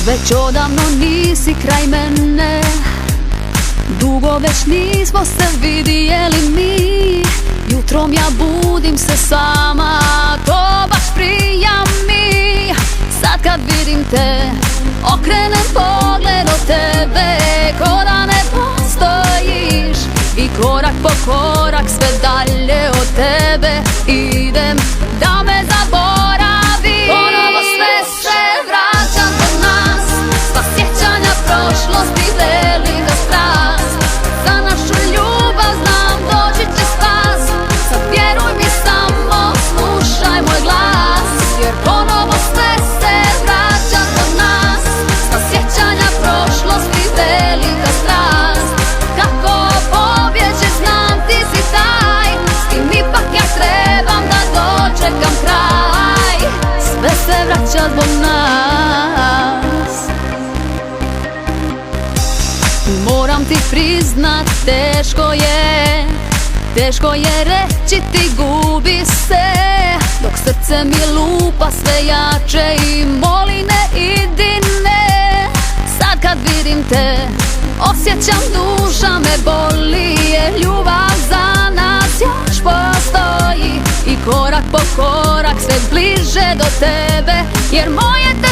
Već odavno nisi kraj mene, dugo već nismo se vidjeli mi. Jutrom ja budim se sama, to baš prija mi. Sad kad vidim te, okrenem pogled od tebe, ko da ne postojiš. I korak po korak sve dalje od tebe idem, da me zaboraviš. Ponovo sve se vraća kod nas, sva sjećanja prošlosti deli ga strast. Za našu ljubav znam doći će spas, sad vjeruj mi samo slušaj moj glas. Jer ponovo sve se vraća kod nas, sva sjećanja prošlosti deli ga strast. Kako pobjeđe znam ti si taj, s tim ipak ja trebam da dočekam kraj. Sve se vraća zbog nas. Moram ti priznat, teško je reći ti gubi se, dok srce mi lupa sve jače i moli ne idi ne. Sad kad vidim te, osjećam duša me boli, jer ljubav za nas još postoji. I korak po korak sve bliže do tebe, jer moje te